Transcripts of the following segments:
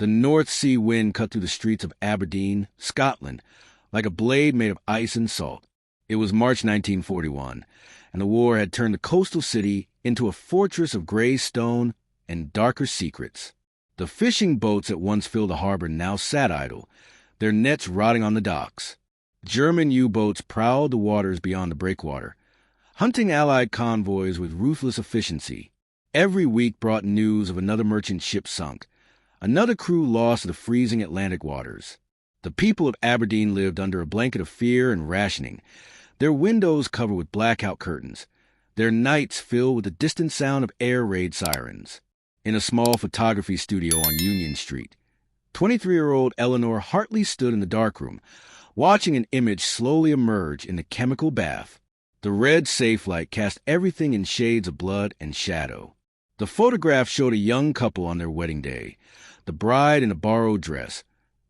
The North Sea wind cut through the streets of Aberdeen, Scotland, like a blade made of ice and salt. It was March 1941, and the war had turned the coastal city into a fortress of gray stone and darker secrets. The fishing boats that once filled the harbor now sat idle, their nets rotting on the docks. German U-boats prowled the waters beyond the breakwater, hunting Allied convoys with ruthless efficiency. Every week brought news of another merchant ship sunk, another crew lost to the freezing Atlantic waters. The people of Aberdeen lived under a blanket of fear and rationing, their windows covered with blackout curtains, their nights filled with the distant sound of air raid sirens. In a small photography studio on Union Street, 23-year-old Eleanor Hartley stood in the darkroom, watching an image slowly emerge in the chemical bath. The red safe light cast everything in shades of blood and shadow. The photograph showed a young couple on their wedding day, the bride in a borrowed dress,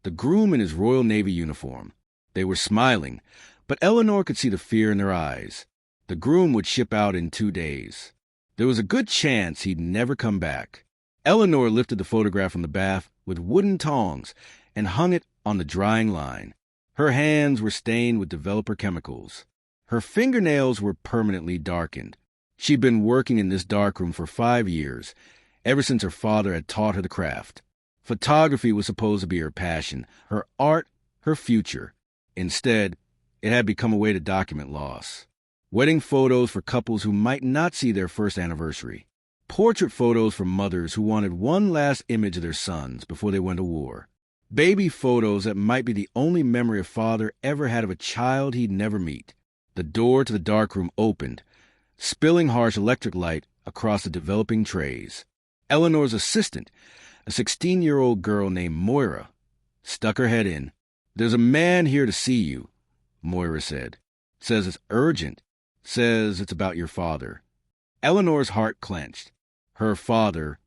the groom in his Royal Navy uniform. They were smiling, but Eleanor could see the fear in their eyes. The groom would ship out in 2 days. There was a good chance he'd never come back. Eleanor lifted the photograph from the bath with wooden tongs and hung it on the drying line. Her hands were stained with developer chemicals. Her fingernails were permanently darkened. She'd been working in this darkroom for 5 years, ever since her father had taught her the craft. Photography was supposed to be her passion, her art, her future. Instead, it had become a way to document loss. Wedding photos for couples who might not see their first anniversary. Portrait photos from mothers who wanted one last image of their sons before they went to war. Baby photos that might be the only memory a father ever had of a child he'd never meet. The door to the darkroom opened, spilling harsh electric light across the developing trays. Eleanor's assistant, a 16-year-old girl named Moira, stuck her head in. "There's a man here to see you," Moira said. "Says it's urgent. Says it's about your father." Eleanor's heart clenched. Her father,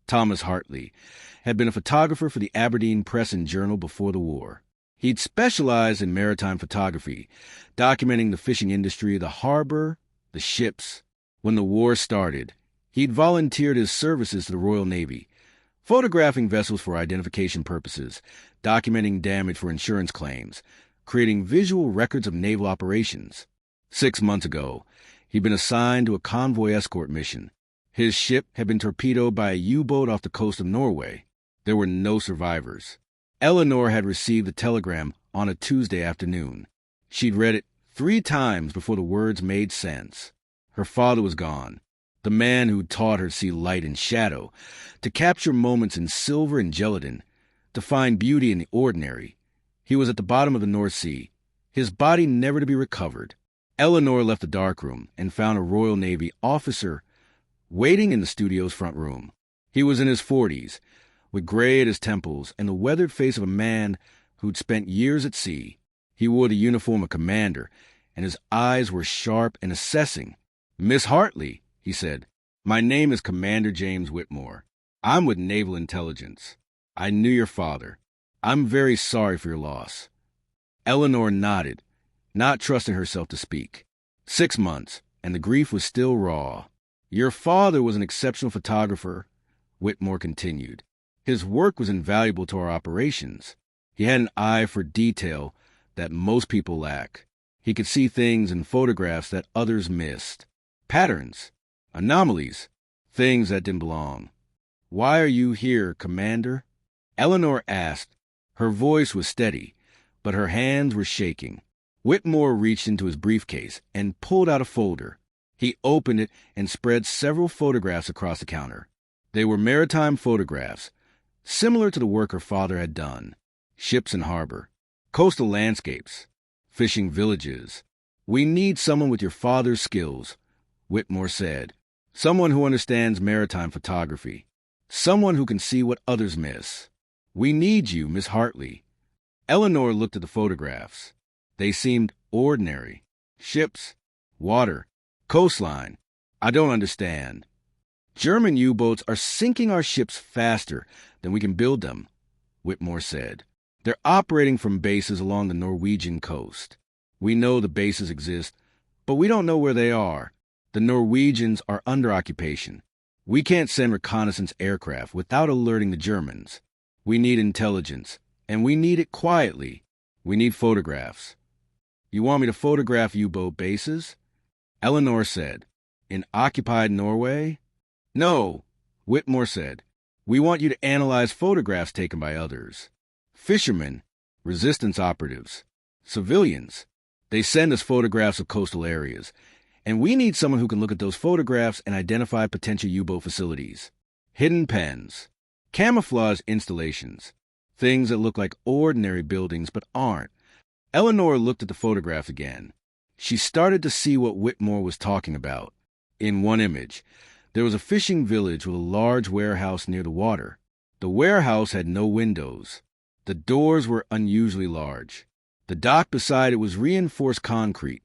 Thomas Hartley, had been a photographer for the Aberdeen Press and Journal before the war. He'd specialized in maritime photography, documenting the fishing industry, the harbor, the ships. When the war started, he'd volunteered his services to the Royal Navy, photographing vessels for identification purposes, documenting damage for insurance claims, creating visual records of naval operations. 6 months ago, he'd been assigned to a convoy escort mission. His ship had been torpedoed by a U-boat off the coast of Norway. There were no survivors. Eleanor had received the telegram on a Tuesday afternoon. She'd read it 3 times before the words made sense. Her father was gone, the man who taught her to see light and shadow, to capture moments in silver and gelatin, to find beauty in the ordinary. He was at the bottom of the North Sea, his body never to be recovered. Eleanor left the darkroom and found a Royal Navy officer waiting in the studio's front room. He was in his 40s, with gray at his temples and the weathered face of a man who'd spent years at sea. He wore the uniform of commander, and his eyes were sharp and assessing. "Miss Hartley," he said, "my name is Commander James Whitmore. I'm with Naval Intelligence. I knew your father. I'm very sorry for your loss." Eleanor nodded, not trusting herself to speak. 6 months, and the grief was still raw. "Your father was an exceptional photographer," Whitmore continued. "His work was invaluable to our operations. He had an eye for detail that most people lack. He could see things in photographs that others missed. Patterns, anomalies, things that didn't belong. Why are you here, Commander?" Eleanor asked. Her voice was steady, but her hands were shaking. Whitmore reached into his briefcase and pulled out a folder. He opened it and spread several photographs across the counter. They were maritime photographs, similar to the work her father had done. Ships in harbor, coastal landscapes, fishing villages. "We need someone with your father's skills," Whitmore said. "Someone who understands maritime photography. Someone who can see what others miss. We need you, Miss Hartley." Eleanor looked at the photographs. They seemed ordinary. Ships, water, coastline. "I don't understand." "German U-boats are sinking our ships faster than we can build them," Whitmore said. "They're operating from bases along the Norwegian coast. We know the bases exist, but we don't know where they are. The Norwegians are under occupation. We can't send reconnaissance aircraft without alerting the Germans. We need intelligence, and we need it quietly. We need photographs. You want me to photograph U-boat bases? Eleanor said. In occupied Norway? No, Whitmore said. We want you to analyze photographs taken by others. Fishermen, resistance operatives, civilians. They send us photographs of coastal areas, and we need someone who can look at those photographs and identify potential U-boat facilities. Hidden pens, camouflage installations, things that look like ordinary buildings but aren't. Eleanor looked at the photograph again. She started to see what Whitmore was talking about. In one image, there was a fishing village with a large warehouse near the water. The warehouse had no windows. The doors were unusually large. The dock beside it was reinforced concrete,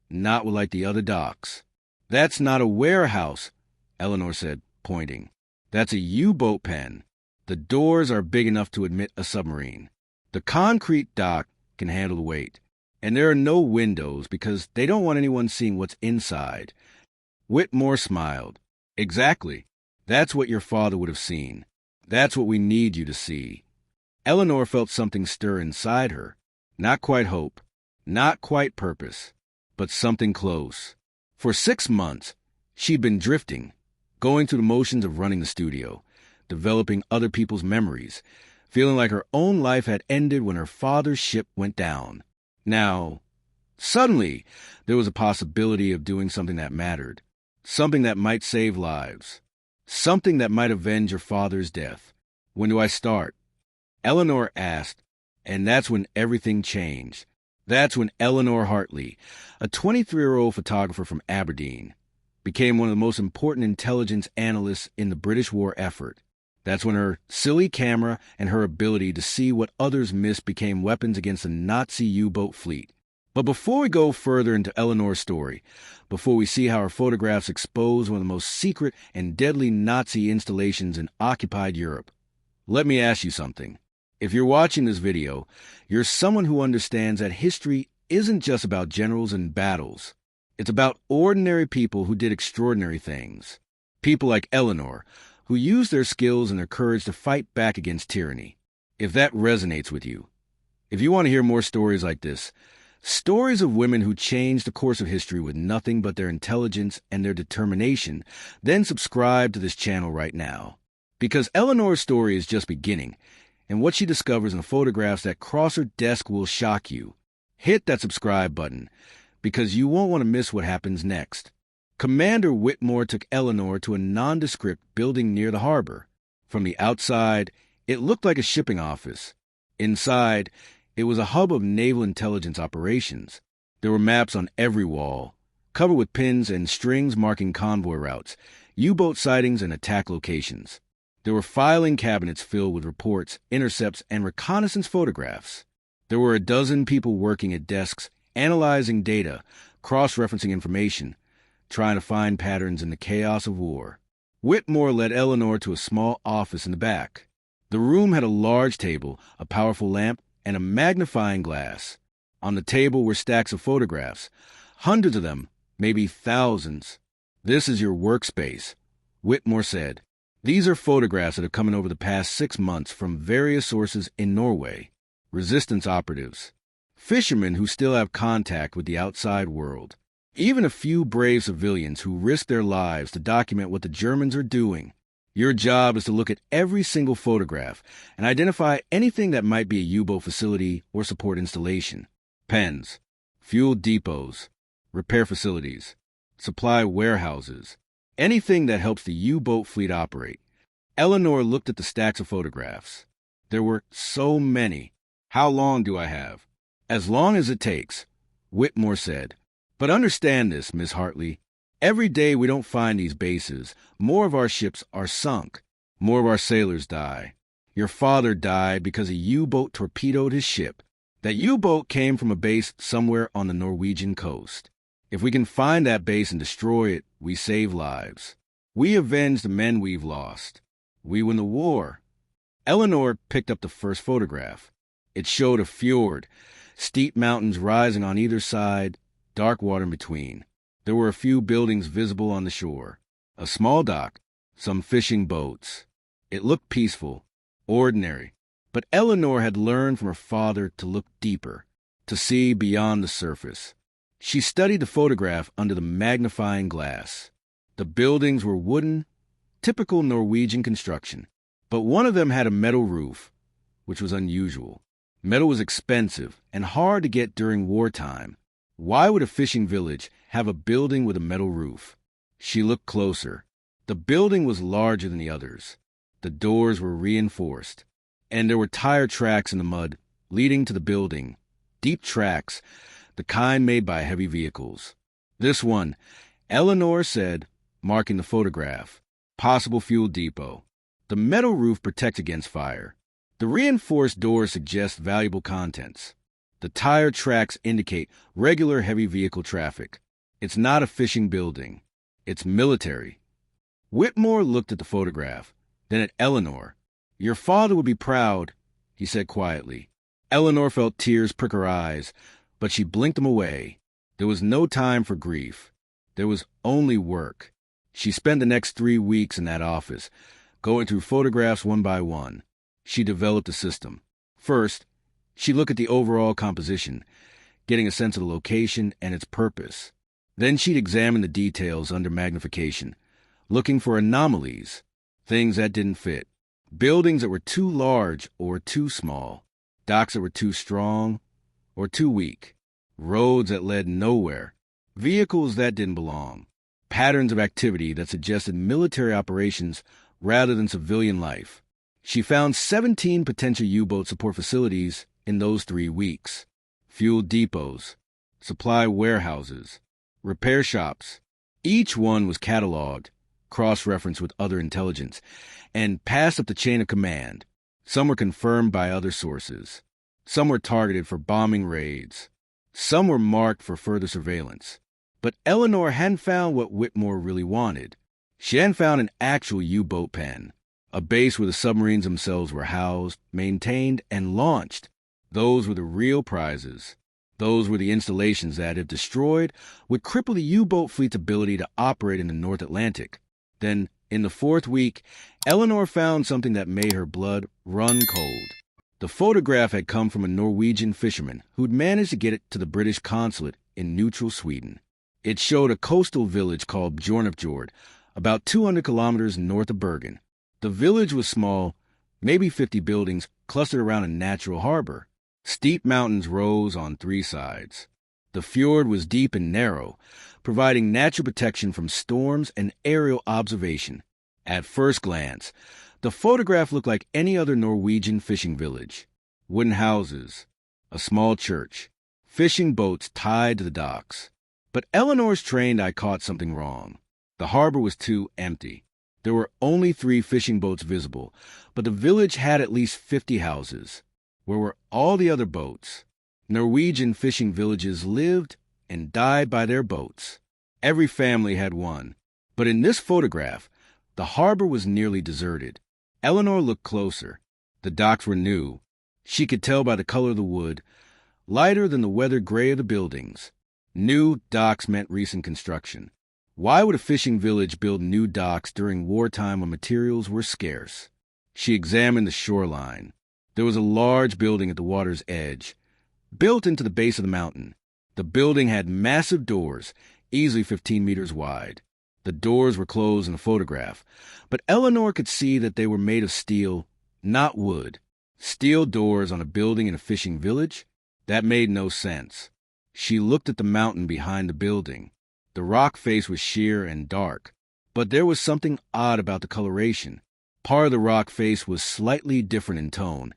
not like the other docks. That's not a warehouse, Eleanor said, pointing. That's a U-boat pen. The doors are big enough to admit a submarine. The concrete dock can handle the weight. And there are no windows because they don't want anyone seeing what's inside. Whitmore smiled. Exactly. That's what your father would have seen. That's what we need you to see. Eleanor felt something stir inside her. Not quite hope, not quite purpose, but something close. For 6 months, she'd been drifting, going through the motions of running the studio, developing other people's memories, feeling like her own life had ended when her father's ship went down. Now, suddenly, there was a possibility of doing something that mattered, something that might save lives, something that might avenge her father's death. When do I start? Eleanor asked, and that's when everything changed. That's when Eleanor Hartley, a 23-year-old photographer from Aberdeen, became one of the most important intelligence analysts in the British war effort. That's when her silly camera and her ability to see what others missed became weapons against the Nazi U-boat fleet. But before we go further into Eleanor's story, before we see how her photographs expose one of the most secret and deadly Nazi installations in occupied Europe, let me ask you something. If you're watching this video, you're someone who understands that history isn't just about generals and battles. It's about ordinary people who did extraordinary things. People like Eleanor, who used their skills and their courage to fight back against tyranny. If that resonates with you, if you want to hear more stories like this, stories of women who changed the course of history with nothing but their intelligence and their determination, then subscribe to this channel right now. Because Eleanor's story is just beginning, and what she discovers in the photographs that cross her desk will shock you. Hit that subscribe button, because you won't want to miss what happens next. Commander Whitmore took Eleanor to a nondescript building near the harbor. From the outside, it looked like a shipping office. Inside, it was a hub of naval intelligence operations. There were maps on every wall, covered with pins and strings marking convoy routes, U-boat sightings, and attack locations. There were filing cabinets filled with reports, intercepts, and reconnaissance photographs. There were a dozen people working at desks, analyzing data, cross-referencing information, trying to find patterns in the chaos of war. Whitmore led Eleanor to a small office in the back. The room had a large table, a powerful lamp, and a magnifying glass. On the table were stacks of photographs, hundreds of them, maybe thousands. This is your workspace, Whitmore said. These are photographs that have come in over the past 6 months from various sources in Norway. Resistance operatives, fishermen who still have contact with the outside world, even a few brave civilians who risk their lives to document what the Germans are doing. Your job is to look at every single photograph and identify anything that might be a U-boat facility or support installation. Pens, fuel depots, repair facilities, supply warehouses, anything that helps the U-boat fleet operate. Eleanor looked at the stacks of photographs. There were so many. How long do I have? As long as it takes, Whitmore said. But understand this, Miss Hartley. Every day we don't find these bases, more of our ships are sunk. More of our sailors die. Your father died because a U-boat torpedoed his ship. That U-boat came from a base somewhere on the Norwegian coast. If we can find that base and destroy it, we save lives. We avenge the men we've lost. We win the war. Eleanor picked up the first photograph. It showed a fjord, steep mountains rising on either side, dark water in between. There were a few buildings visible on the shore, a small dock, some fishing boats. It looked peaceful, ordinary, But Eleanor had learned from her father to look deeper, to see beyond the surface. She studied the photograph under the magnifying glass. The buildings were wooden, typical Norwegian construction, but one of them had a metal roof, which was unusual. Metal was expensive and hard to get during wartime. Why would a fishing village have a building with a metal roof? She looked closer. The building was larger than the others. The doors were reinforced, and there were tire tracks in the mud leading to the building, deep tracks, the kind made by heavy vehicles. This one, Eleanor said, marking the photograph, possible fuel depot. The metal roof protects against fire. The reinforced doors suggest valuable contents. The tire tracks indicate regular heavy vehicle traffic. It's not a fishing building. It's military. Whitmore looked at the photograph, then at Eleanor. "Your father would be proud," he said quietly. Eleanor felt tears prick her eyes, but she blinked them away. There was no time for grief. There was only work. She spent the next 3 weeks in that office, going through photographs one by one. She developed a system. First, she'd look at the overall composition, getting a sense of the location and its purpose. Then she'd examine the details under magnification, looking for anomalies, things that didn't fit, buildings that were too large or too small, docks that were too strong or too weak, roads that led nowhere, vehicles that didn't belong, patterns of activity that suggested military operations rather than civilian life. She found 17 potential U-boat support facilities in those 3 weeks. Fuel depots, supply warehouses, repair shops. Each one was cataloged, cross-referenced with other intelligence, and passed up the chain of command. Some were confirmed by other sources. Some were targeted for bombing raids. Some were marked for further surveillance. But Eleanor hadn't found what Whitmore really wanted. She hadn't found an actual U-boat pen, a base where the submarines themselves were housed, maintained, and launched. Those were the real prizes. Those were the installations that, if destroyed, would cripple the U-boat fleet's ability to operate in the North Atlantic. Then, in the 4th week, Eleanor found something that made her blood run cold. The photograph had come from a Norwegian fisherman who'd managed to get it to the British consulate in neutral Sweden. It showed a coastal village called Bjornafjord, about 200 kilometers north of Bergen. The village was small, maybe 50 buildings clustered around a natural harbor. Steep mountains rose on 3 sides. The fjord was deep and narrow, providing natural protection from storms and aerial observation. At first glance, the photograph looked like any other Norwegian fishing village. Wooden houses, a small church, fishing boats tied to the docks. But Eleanor's trained eye caught something wrong. The harbor was too empty. There were only 3 fishing boats visible, but the village had at least 50 houses. Where were all the other boats? Norwegian fishing villages lived and died by their boats. Every family had one. But in this photograph, the harbor was nearly deserted. Eleanor looked closer. The docks were new. She could tell by the color of the wood, lighter than the weathered gray of the buildings. New docks meant recent construction. Why would a fishing village build new docks during wartime when materials were scarce? She examined the shoreline. There was a large building at the water's edge, built into the base of the mountain. The building had massive doors, easily 15 meters wide. The doors were closed in the photograph, but Eleanor could see that they were made of steel, not wood. Steel doors on a building in a fishing village? That made no sense. She looked at the mountain behind the building. The rock face was sheer and dark, but there was something odd about the coloration. Part of the rock face was slightly different in tone,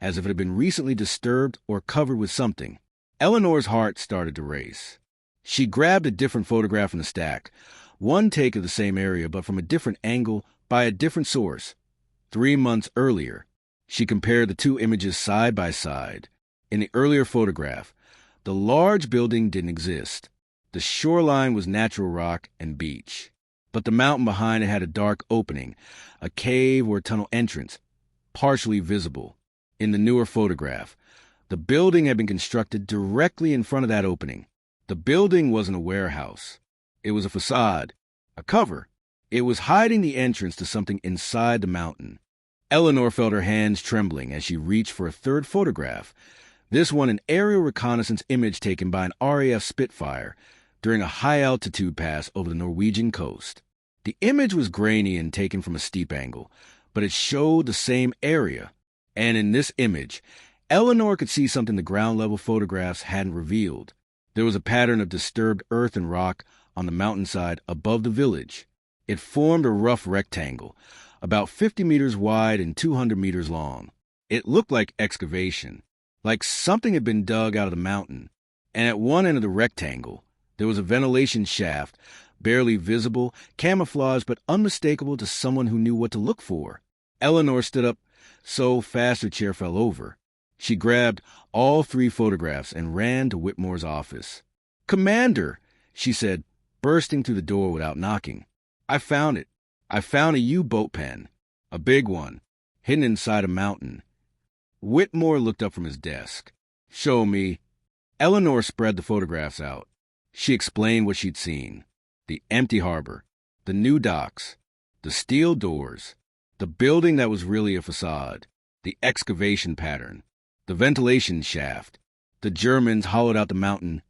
as if it had been recently disturbed or covered with something. Eleanor's heart started to race. She grabbed a different photograph in the stack, one take of the same area but from a different angle by a different source. 3 months earlier, she compared the 2 images side by side. In the earlier photograph, the large building didn't exist. The shoreline was natural rock and beach, but the mountain behind it had a dark opening, a cave or tunnel entrance, partially visible. In the newer photograph, the building had been constructed directly in front of that opening. The building wasn't a warehouse. It was a facade, a cover. It was hiding the entrance to something inside the mountain. Eleanor felt her hands trembling as she reached for a third photograph, this one an aerial reconnaissance image taken by an RAF Spitfire during a high-altitude pass over the Norwegian coast. The image was grainy and taken from a steep angle, but it showed the same area. And in this image, Eleanor could see something the ground-level photographs hadn't revealed. There was a pattern of disturbed earth and rock on the mountainside above the village. It formed a rough rectangle, about 50 meters wide and 200 meters long. It looked like excavation, like something had been dug out of the mountain. And at one end of the rectangle, there was a ventilation shaft, barely visible, camouflaged but unmistakable to someone who knew what to look for. Eleanor stood up so fast her chair fell over. She grabbed all 3 photographs and ran to Whitmore's office. "Commander," she said, bursting through the door without knocking. "I found it. I found a U-boat pen, a big one, hidden inside a mountain." Whitmore looked up from his desk. "Show me." Eleanor spread the photographs out. She explained what she'd seen. The empty harbor, the new docks, the steel doors, the building that was really a facade, the excavation pattern, the ventilation shaft. The Germans hollowed out the mountain,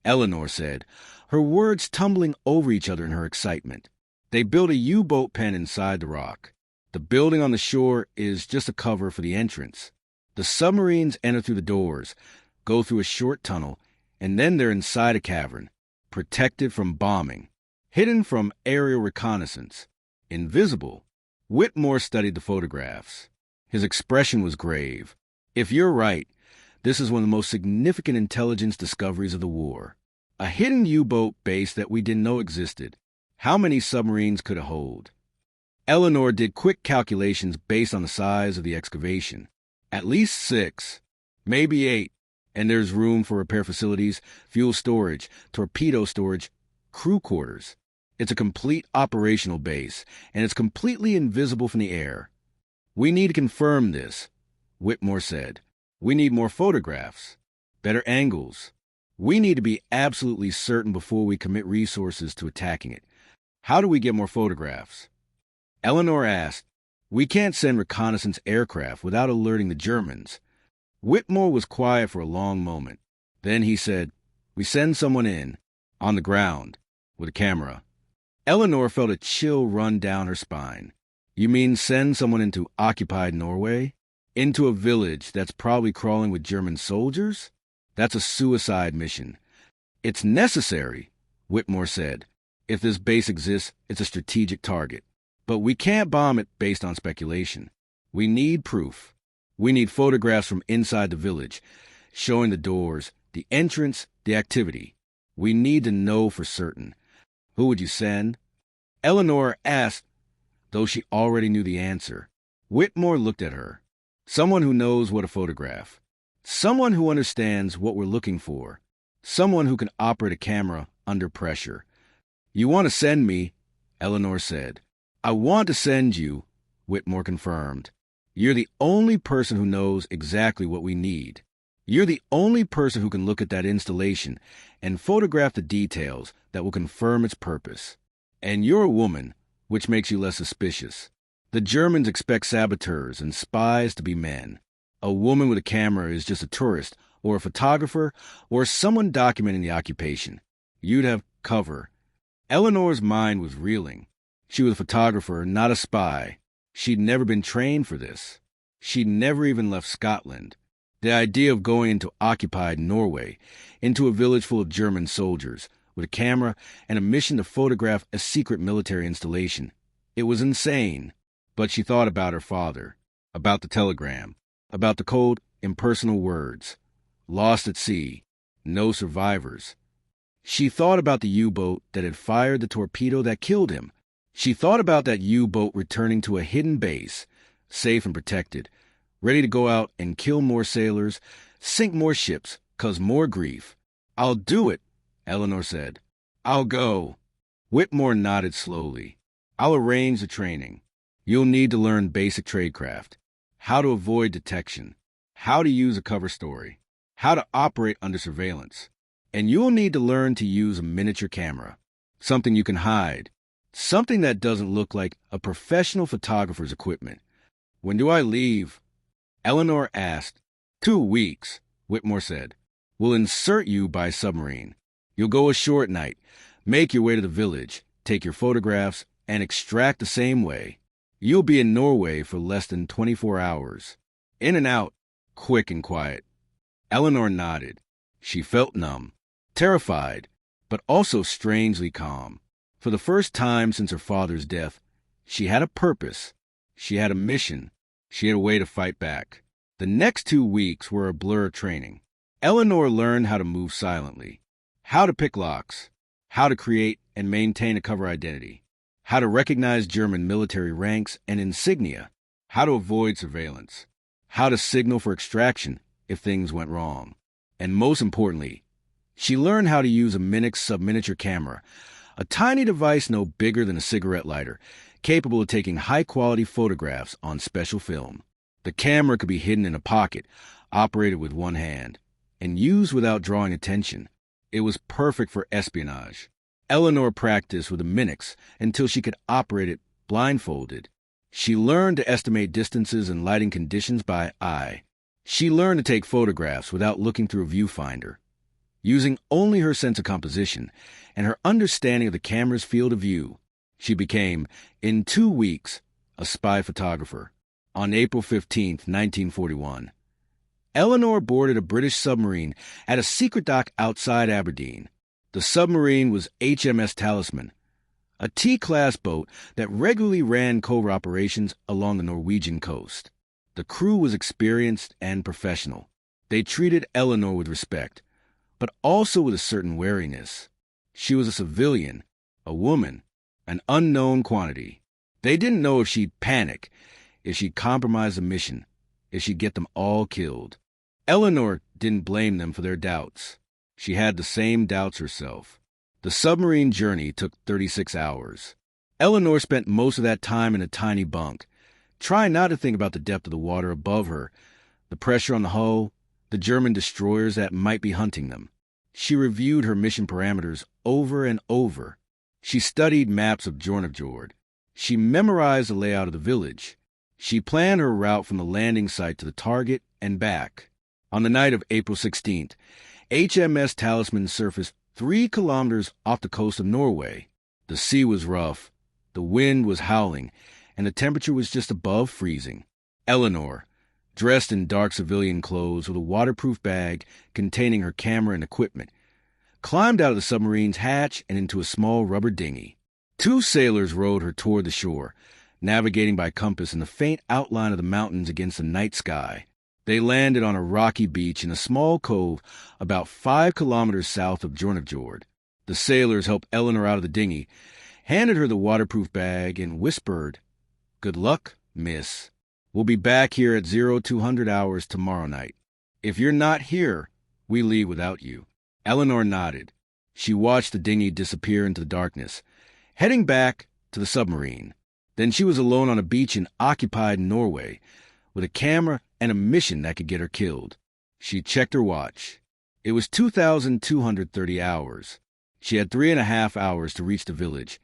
Eleanor said, her words tumbling over each other in her excitement. They built a U-boat pen inside the rock. The building on the shore is just a cover for the entrance. The submarines enter through the doors, go through a short tunnel, and then they're inside a cavern, protected from bombing, hidden from aerial reconnaissance, invisible. Whitmore studied the photographs. His expression was grave. "If you're right, this is one of the most significant intelligence discoveries of the war. A hidden U-boat base that we didn't know existed. How many submarines could it hold?" Eleanor did quick calculations based on the size of the excavation. At least 6, maybe 8, and there's room for repair facilities, fuel storage, torpedo storage, crew quarters. It's a complete operational base, and it's completely invisible from the air. "We need to confirm this," Whitmore said. "We need more photographs, better angles. We need to be absolutely certain before we commit resources to attacking it. How do we get more photographs?" Eleanor asked. "We can't send reconnaissance aircraft without alerting the Germans." Whitmore was quiet for a long moment. Then he said, "We send someone in, on the ground, with a camera." Eleanor felt a chill run down her spine. "You mean send someone into occupied Norway? Into a village that's probably crawling with German soldiers? That's a suicide mission." "It's necessary," Whitmore said. "If this base exists, it's a strategic target. But we can't bomb it based on speculation. We need proof. We need photographs from inside the village, showing the doors, the entrance, the activity. We need to know for certain." "Who would you send?" Eleanor asked, though she already knew the answer. Whitmore looked at her. "Someone who knows what to photograph. Someone who understands what we're looking for. Someone who can operate a camera under pressure." "You want to send me," Eleanor said. "I want to send you," Whitmore confirmed. "You're the only person who knows exactly what we need. You're the only person who can look at that installation and photograph the details that will confirm its purpose. And you're a woman, which makes you less suspicious. The Germans expect saboteurs and spies to be men. A woman with a camera is just a tourist, or a photographer, or someone documenting the occupation. You'd have cover." Eleanor's mind was reeling. She was a photographer, not a spy. She'd never been trained for this. She'd never even left Scotland. The idea of going into occupied Norway, into a village full of German soldiers, with a camera and a mission to photograph a secret military installation. It was insane. But she thought about her father, about the telegram, about the cold, impersonal words. Lost at sea. No survivors. She thought about the U-boat that had fired the torpedo that killed him. She thought about that U-boat returning to a hidden base, safe and protected, ready to go out and kill more sailors, sink more ships, cause more grief. "I'll do it," Eleanor said. "I'll go." Whitmore nodded slowly. "I'll arrange the training. You'll need to learn basic tradecraft, how to avoid detection, how to use a cover story, how to operate under surveillance. And you'll need to learn to use a miniature camera, something you can hide, something that doesn't look like a professional photographer's equipment, "When do I leave?" Eleanor asked. 2 weeks, Whitmore said. "We'll insert you by submarine. You'll go ashore at night, make your way to the village, take your photographs, and extract the same way. You'll be in Norway for less than 24 hours. In and out, quick and quiet." Eleanor nodded. She felt numb, terrified, but also strangely calm. For the first time since her father's death, she had a purpose. She had a mission. She had a way to fight back. The next 2 weeks were a blur of training. Eleanor learned how to move silently, how to pick locks, how to create and maintain a cover identity, how to recognize German military ranks and insignia, how to avoid surveillance, how to signal for extraction if things went wrong. And most importantly, she learned how to use a Minix subminiature camera, a tiny device no bigger than a cigarette lighter, capable of taking high-quality photographs on special film. The camera could be hidden in a pocket, operated with one hand, and used without drawing attention. It was perfect for espionage. Eleanor practiced with a Minix until she could operate it blindfolded. She learned to estimate distances and lighting conditions by eye. She learned to take photographs without looking through a viewfinder. Using only her sense of composition and her understanding of the camera's field of view, she became, in 2 weeks, a spy photographer. On April 15, 1941, Eleanor boarded a British submarine at a secret dock outside Aberdeen. The submarine was HMS Talisman, a T-class boat that regularly ran covert operations along the Norwegian coast. The crew was experienced and professional. They treated Eleanor with respect, but also with a certain wariness. She was a civilian, a woman, an unknown quantity. They didn't know if she'd panic, if she'd compromise the mission, if she'd get them all killed. Eleanor didn't blame them for their doubts. She had the same doubts herself. The submarine journey took 36 hours. Eleanor spent most of that time in a tiny bunk, trying not to think about the depth of the water above her, the pressure on the hull, the German destroyers that might be hunting them. She reviewed her mission parameters over and over. She studied maps of Jornefjord. She memorized the layout of the village. She planned her route from the landing site to the target and back. On the night of April 16th, HMS Talisman surfaced 3 kilometers off the coast of Norway. The sea was rough, the wind was howling, and the temperature was just above freezing. Eleanor, dressed in dark civilian clothes with a waterproof bag containing her camera and equipment, climbed out of the submarine's hatch and into a small rubber dinghy. 2 sailors rowed her toward the shore, navigating by compass in the faint outline of the mountains against the night sky. They landed on a rocky beach in a small cove about 5 kilometers south of Jornefjord. The sailors helped Eleanor out of the dinghy, handed her the waterproof bag, and whispered, "Good luck, miss. We'll be back here at 0200 hours tomorrow night. If you're not here, we leave without you." Eleanor nodded. She watched the dinghy disappear into the darkness, heading back to the submarine. Then she was alone on a beach in occupied Norway, with a camera and a mission that could get her killed. She checked her watch. It was 2,230 hours. She had 3.5 hours to reach the village,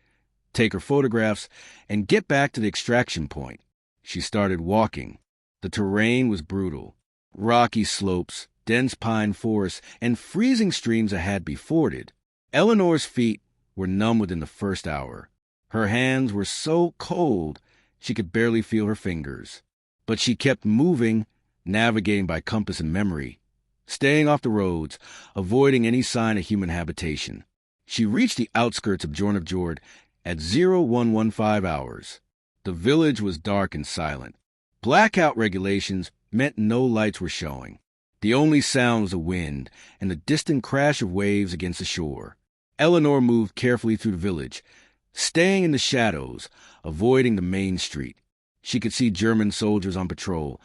take her photographs, and get back to the extraction point. She started walking. The terrain was brutal. Rocky slopes, dense pine forests, and freezing streams that had to be forded. Eleanor's feet were numb within the first hour. Her hands were so cold she could barely feel her fingers. But she kept moving, navigating by compass and memory, staying off the roads, avoiding any sign of human habitation. She reached the outskirts of Jornefjord at 0115 hours. The village was dark and silent. Blackout regulations meant no lights were showing. The only sound was the wind and the distant crash of waves against the shore. Eleanor moved carefully through the village, staying in the shadows, avoiding the main street. She could see German soldiers on patrol,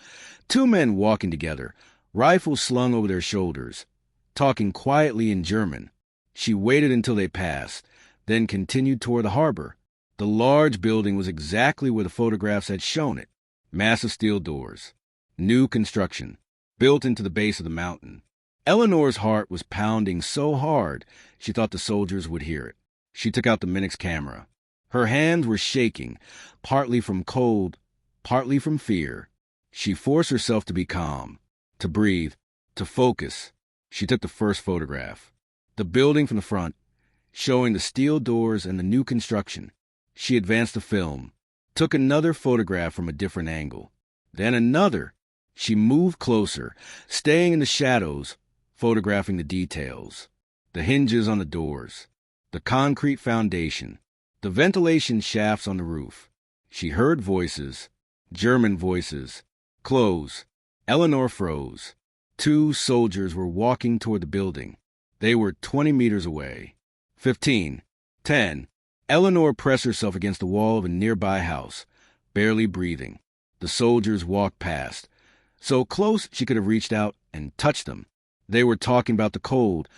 2 men walking together, rifles slung over their shoulders, talking quietly in German. She waited until they passed, then continued toward the harbor. The large building was exactly where the photographs had shown it. Massive steel doors. New construction, built into the base of the mountain. Eleanor's heart was pounding so hard she thought the soldiers would hear it. She took out the Minix camera. Her hands were shaking, partly from cold, partly from fear. She forced herself to be calm, to breathe, to focus. She took the first photograph. The building from the front, showing the steel doors and the new construction. She advanced the film, took another photograph from a different angle. Then another. She moved closer, staying in the shadows, photographing the details. The hinges on the doors, the concrete foundation, the ventilation shafts on the roof. She heard voices, German voices. Close. Eleanor froze. 2 soldiers were walking toward the building. They were 20 meters away. 15. 10. Eleanor pressed herself against the wall of a nearby house, barely breathing. The soldiers walked past, so close she could have reached out and touched them. They were talking about the cold,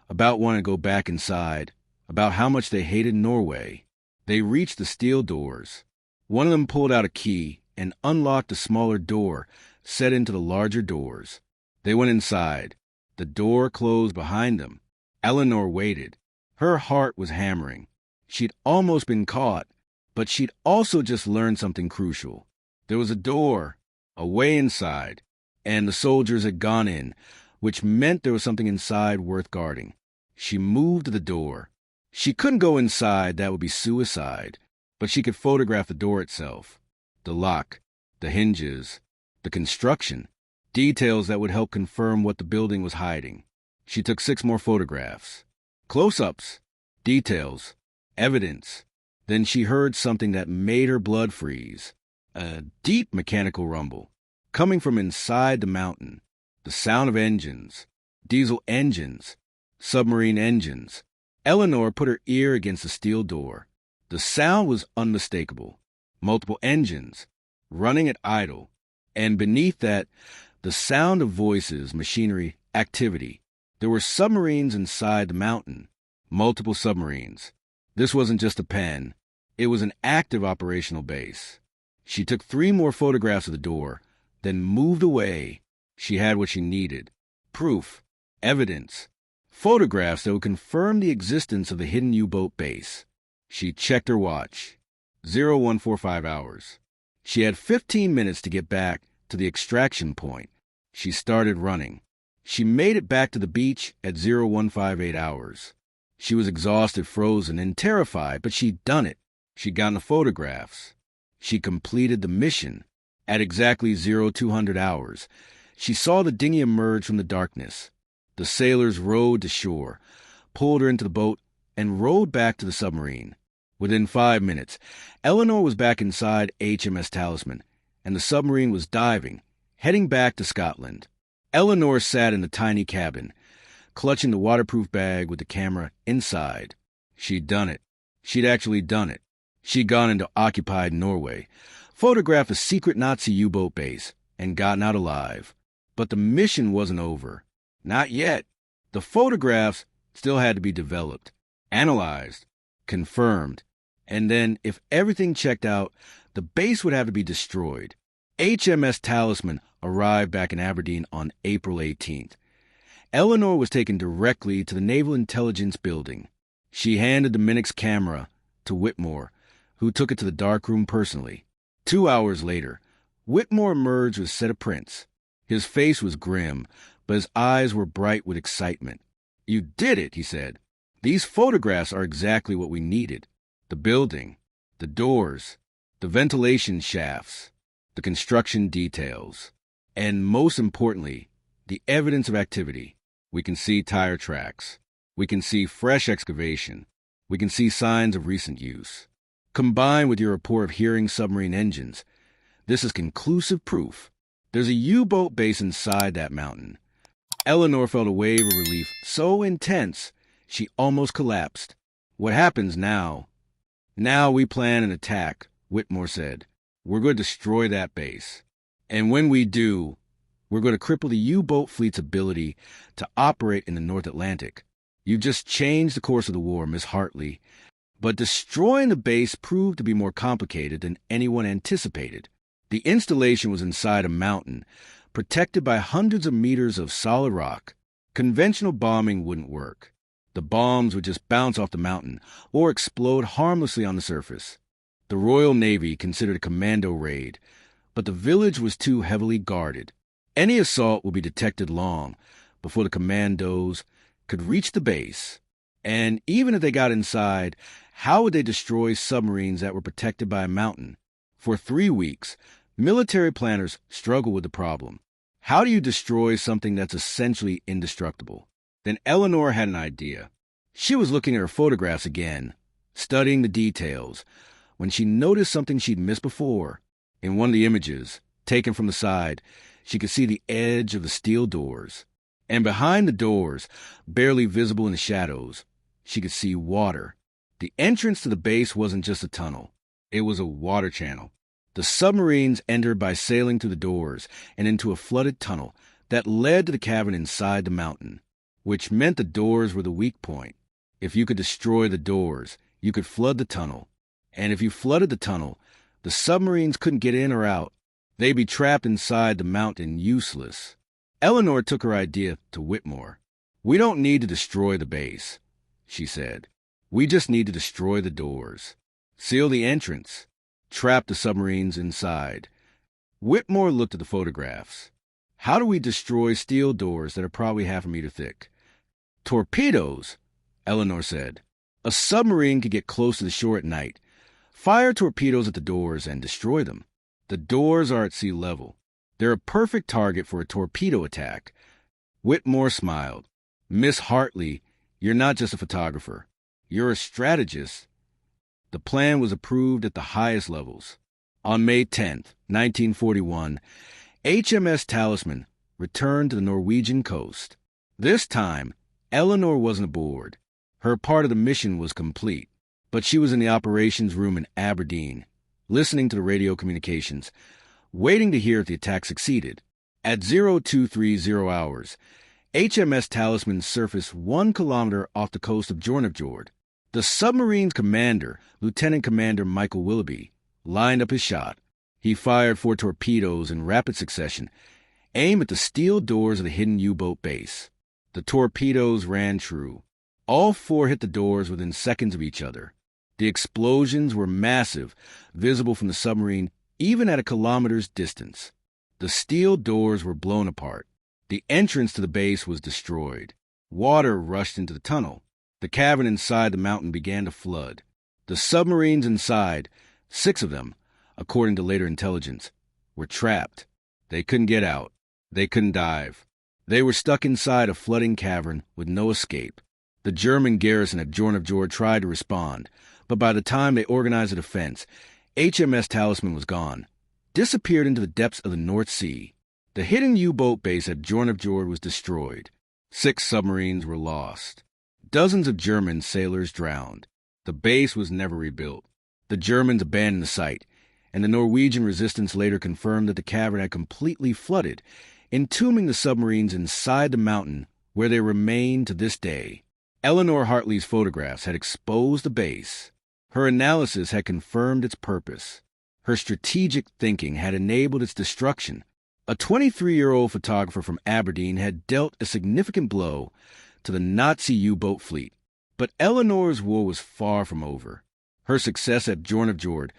about wanting to go back inside, about how much they hated Norway. They reached the steel doors. One of them pulled out a key and unlocked a smaller door set into the larger doors. They went inside. The door closed behind them. Eleanor waited. Her heart was hammering. She'd almost been caught, but she'd also just learned something crucial. There was a door, a way inside, and the soldiers had gone in, which meant there was something inside worth guarding. She moved to the door. She couldn't go inside, that would be suicide, but she could photograph the door itself, the lock, the hinges, the construction, details that would help confirm what the building was hiding. She took 6 more photographs. Close-ups, details, evidence. Then she heard something that made her blood freeze. A deep mechanical rumble, coming from inside the mountain. The sound of engines, diesel engines, submarine engines. Eleanor put her ear against the steel door. The sound was unmistakable. Multiple engines, running at idle. And beneath that, the sound of voices, machinery, activity. There were submarines inside the mountain. Multiple submarines. This wasn't just a pen. It was an active operational base. She took 3 more photographs of the door, then moved away. She had what she needed. Proof. Evidence. Photographs that would confirm the existence of the hidden U-boat base. She checked her watch. 0145 hours. She had 15 minutes to get back to the extraction point. She started running. She made it back to the beach at 0158 hours. She was exhausted, frozen, and terrified, but she'd done it. She'd gotten the photographs. She completed the mission. At exactly 0200 hours, she saw the dinghy emerge from the darkness. The sailors rowed to shore, pulled her into the boat, and rowed back to the submarine. Within 5 minutes, Eleanor was back inside HMS Talisman, and the submarine was diving, heading back to Scotland. Eleanor sat in the tiny cabin, clutching the waterproof bag with the camera inside. She'd done it. She'd actually done it. She'd gone into occupied Norway, photographed a secret Nazi U-boat base, and gotten out alive. But the mission wasn't over. Not yet. The photographs still had to be developed, analyzed, confirmed, and then, if everything checked out, the base would have to be destroyed. HMS Talisman arrived back in Aberdeen on April 18th. Eleanor was taken directly to the Naval Intelligence Building. She handed the Minix camera to Whitmore, who took it to the darkroom personally. 2 hours later, Whitmore emerged with a set of prints. His face was grim, but his eyes were bright with excitement. "You did it," he said. "These photographs are exactly what we needed. The building, the doors, the ventilation shafts, the construction details, and most importantly, the evidence of activity. We can see tire tracks. We can see fresh excavation. We can see signs of recent use. Combined with your report of hearing submarine engines, this is conclusive proof. There's a U-boat base inside that mountain." Eleanor felt a wave of relief so intense she almost collapsed. "What happens now?" "Now we plan an attack," Whitmore said. "We're going to destroy that base. And when we do, we're going to cripple the U-boat fleet's ability to operate in the North Atlantic. You've just changed the course of the war, Miss Hartley. But destroying the base proved to be more complicated than anyone anticipated. The installation was inside a mountain, protected by hundreds of meters of solid rock. Conventional bombing wouldn't work. The bombs would just bounce off the mountain or explode harmlessly on the surface. The Royal Navy considered a commando raid, but the village was too heavily guarded. Any assault would be detected long before the commandos could reach the base. And even if they got inside, how would they destroy submarines that were protected by a mountain? For 3 weeks, military planners struggled with the problem. How do you destroy something that's essentially indestructible? Then Eleanor had an idea. She was looking at her photographs again, studying the details, when she noticed something she'd missed before. In one of the images, taken from the side, she could see the edge of the steel doors. And behind the doors, barely visible in the shadows, she could see water. The entrance to the base wasn't just a tunnel. It was a water channel. The submarines entered by sailing through the doors and into a flooded tunnel that led to the cavern inside the mountain, which meant the doors were the weak point. If you could destroy the doors, you could flood the tunnel. And if you flooded the tunnel, the submarines couldn't get in or out. They'd be trapped inside the mountain, useless. Eleanor took her idea to Whitmore. "We don't need to destroy the base," she said. "We just need to destroy the doors. Seal the entrance. Trap the submarines inside." Whitmore looked at the photographs. "How do we destroy steel doors that are probably half a meter thick?" "Torpedoes," Eleanor said. "A submarine could get close to the shore at night. Fire torpedoes at the doors and destroy them. The doors are at sea level. They're a perfect target for a torpedo attack." Whitmore smiled. "Miss Hartley, you're not just a photographer. You're a strategist." The plan was approved at the highest levels. On May 10th, 1941, HMS Talisman returned to the Norwegian coast. This time, Eleanor wasn't aboard. Her part of the mission was complete, but she was in the operations room in Aberdeen, listening to the radio communications, waiting to hear if the attack succeeded. At 0230 hours, HMS Talisman surfaced 1 kilometer off the coast of Jornafjord. The submarine's commander, Lieutenant Commander Michael Willoughby, lined up his shot. He fired 4 torpedoes in rapid succession, aimed at the steel doors of the hidden U-boat base. The torpedoes ran true. All 4 hit the doors within seconds of each other. The explosions were massive, visible from the submarine even at a kilometer's distance. The steel doors were blown apart. The entrance to the base was destroyed. Water rushed into the tunnel. The cavern inside the mountain began to flood. The submarines inside, 6 of them, according to later intelligence, were trapped. They couldn't get out. They couldn't dive. They were stuck inside a flooding cavern with no escape. The German garrison at Jornafjord tried to respond, but by the time they organized a defense, HMS Talisman was gone, disappeared into the depths of the North Sea. The hidden U-boat base at Jornafjord was destroyed. 6 submarines were lost. Dozens of German sailors drowned. The base was never rebuilt. The Germans abandoned the site, and the Norwegian resistance later confirmed that the cavern had completely flooded, entombing the submarines inside the mountain, where they remain to this day. Eleanor Hartley's photographs had exposed the base. Her analysis had confirmed its purpose. Her strategic thinking had enabled its destruction. A 23-year-old photographer from Aberdeen had dealt a significant blow to the Nazi U-boat fleet. But Eleanor's war was far from over. Her success at Jornafjord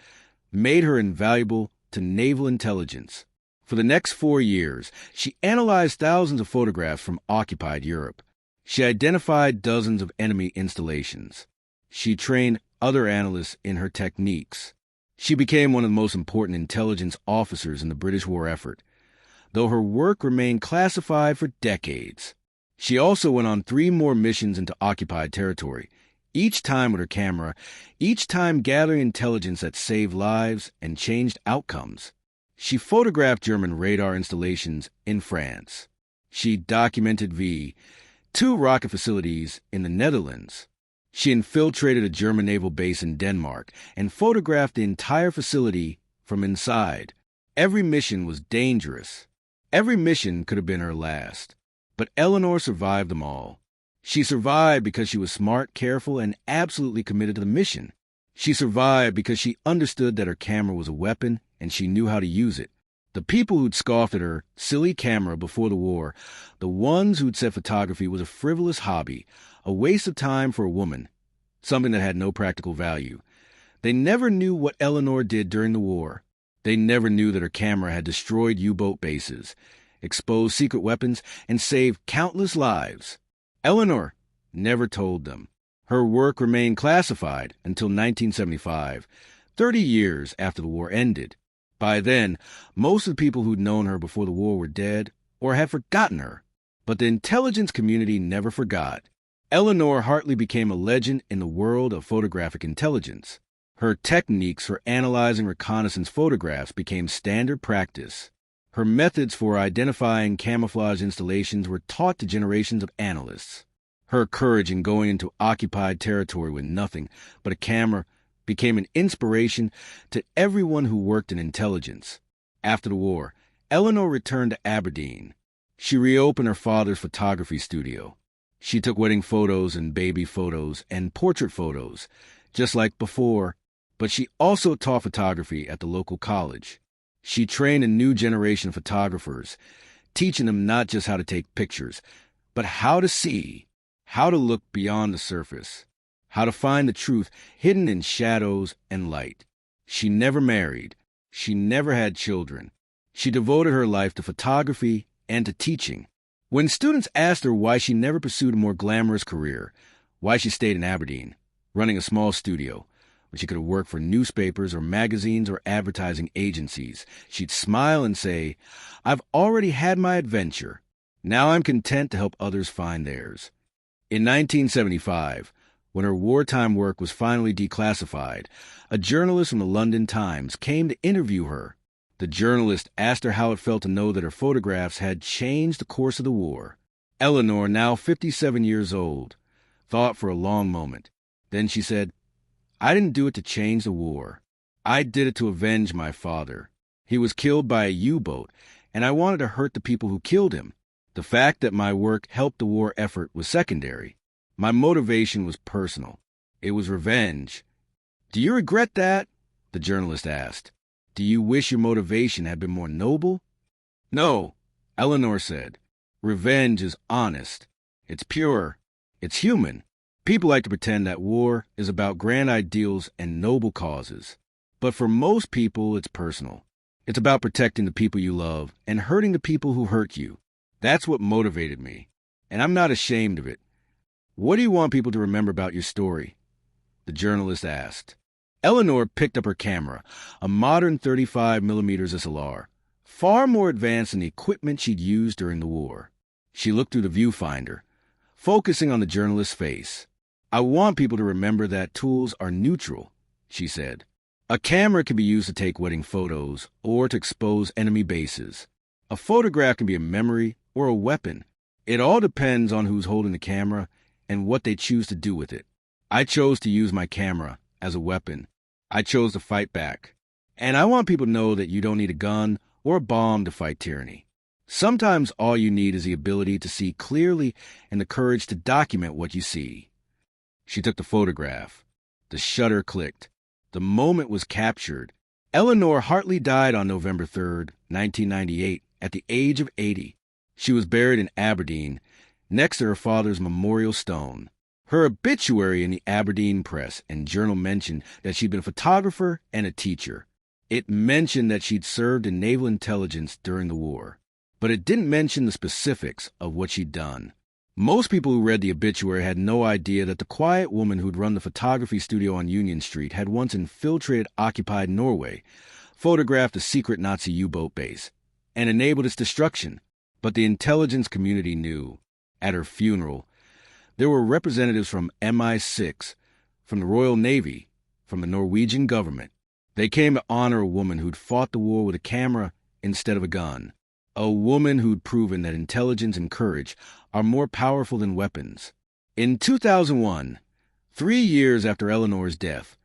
made her invaluable to naval intelligence. For the next 4 years, she analyzed thousands of photographs from occupied Europe. She identified dozens of enemy installations. She trained other analysts in her techniques. She became one of the most important intelligence officers in the British war effort, though her work remained classified for decades. She also went on 3 more missions into occupied territory, each time with her camera, each time gathering intelligence that saved lives and changed outcomes. She photographed German radar installations in France. She documented 2 rocket facilities in the Netherlands. She infiltrated a German naval base in Denmark and photographed the entire facility from inside. Every mission was dangerous. Every mission could have been her last. But Eleanor survived them all. She survived because she was smart, careful, and absolutely committed to the mission. She survived because she understood that her camera was a weapon and she knew how to use it. The people who'd scoffed at her silly camera before the war, the ones who'd said photography was a frivolous hobby, a waste of time for a woman, something that had no practical value, they never knew what Eleanor did during the war. They never knew that her camera had destroyed U-boat bases, exposed secret weapons, and saved countless lives. Eleanor never told them. Her work remained classified until 1975, 30 years after the war ended. By then, most of the people who'd known her before the war were dead or had forgotten her. But the intelligence community never forgot. Eleanor Hartley became a legend in the world of photographic intelligence. Her techniques for analyzing reconnaissance photographs became standard practice. Her methods for identifying camouflage installations were taught to generations of analysts. Her courage in going into occupied territory with nothing but a camera became an inspiration to everyone who worked in intelligence. After the war, Eleanor returned to Aberdeen. She reopened her father's photography studio. She took wedding photos and baby photos and portrait photos, just like before, but she also taught photography at the local college. She trained a new generation of photographers, teaching them not just how to take pictures, but how to see, how to look beyond the surface, how to find the truth hidden in shadows and light. She never married. She never had children. She devoted her life to photography and to teaching. When students asked her why she never pursued a more glamorous career, why she stayed in Aberdeen, running a small studio, when she could have worked for newspapers or magazines or advertising agencies, she'd smile and say, "I've already had my adventure. Now I'm content to help others find theirs." In 1975, when her wartime work was finally declassified, a journalist from the London Times came to interview her. The journalist asked her how it felt to know that her photographs had changed the course of the war. Eleanor, now 57 years old, thought for a long moment. Then she said, "I didn't do it to change the war. I did it to avenge my father. He was killed by a U-boat, and I wanted to hurt the people who killed him. The fact that my work helped the war effort was secondary. My motivation was personal. It was revenge." "Do you regret that?" the journalist asked. "Do you wish your motivation had been more noble?" "No," Eleanor said. "Revenge is honest. It's pure. It's human. People like to pretend that war is about grand ideals and noble causes. But for most people, it's personal. It's about protecting the people you love and hurting the people who hurt you. That's what motivated me, and I'm not ashamed of it." "What do you want people to remember about your story?" the journalist asked. Eleanor picked up her camera, a modern 35mm SLR, far more advanced than the equipment she'd used during the war. She looked through the viewfinder, focusing on the journalist's face. "I want people to remember that tools are neutral," she said. "A camera can be used to take wedding photos or to expose enemy bases. A photograph can be a memory or a weapon. It all depends on who's holding the camera and what they choose to do with it. I chose to use my camera as a weapon. I chose to fight back. And I want people to know that you don't need a gun or a bomb to fight tyranny. Sometimes all you need is the ability to see clearly and the courage to document what you see." She took the photograph. The shutter clicked. The moment was captured. Eleanor Hartley died on November 3rd, 1998, at the age of 80. She was buried in Aberdeen, next to her father's memorial stone. Her obituary in the Aberdeen Press and Journal mentioned that she'd been a photographer and a teacher. It mentioned that she'd served in naval intelligence during the war, but it didn't mention the specifics of what she'd done. Most people who read the obituary had no idea that the quiet woman who'd run the photography studio on Union Street had once infiltrated occupied Norway, photographed a secret Nazi U-boat base, and enabled its destruction. But the intelligence community knew. At her funeral, there were representatives from MI6, from the Royal Navy, from the Norwegian government. They came to honor a woman who'd fought the war with a camera instead of a gun. A woman who'd proven that intelligence and courage are more powerful than weapons. In 2001, 3 years after Eleanor's death,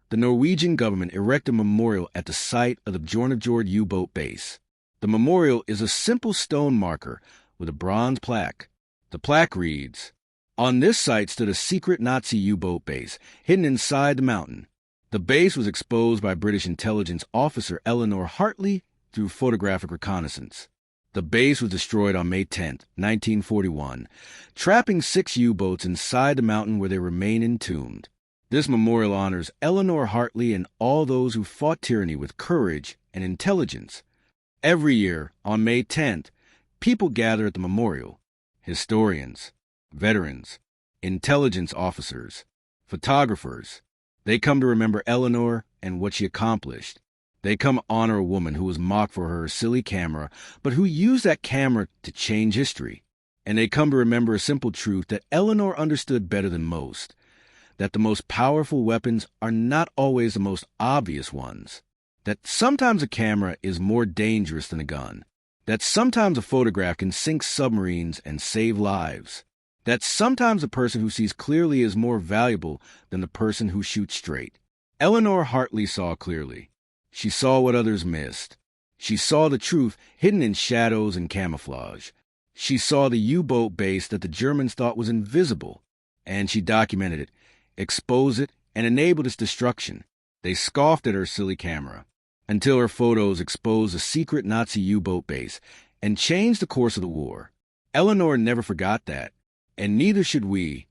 the Norwegian government erected a memorial at the site of the Bjornfjord U-boat base. The memorial is a simple stone marker with a bronze plaque. The plaque reads, "On this site stood a secret Nazi U-boat base, hidden inside the mountain. The base was exposed by British intelligence officer Eleanor Hartley through photographic reconnaissance. The base was destroyed on May 10, 1941, trapping 6 U-boats inside the mountain where they remain entombed. This memorial honors Eleanor Hartley and all those who fought tyranny with courage and intelligence. Every year, on May 10th, people gather at the memorial. Historians, veterans, intelligence officers, photographers. They come to remember Eleanor and what she accomplished. They come honor a woman who was mocked for her silly camera, but who used that camera to change history. And they come to remember a simple truth that Eleanor understood better than most, that the most powerful weapons are not always the most obvious ones, that sometimes a camera is more dangerous than a gun, that sometimes a photograph can sink submarines and save lives, that sometimes a person who sees clearly is more valuable than the person who shoots straight. Eleanor Hartley saw clearly. She saw what others missed. She saw the truth hidden in shadows and camouflage. She saw the U-boat base that the Germans thought was invisible, and she documented it, exposed it, and enabled its destruction. They scoffed at her silly camera, until her photos exposed a secret Nazi U-boat base and changed the course of the war. Eleanor never forgot that, and neither should we.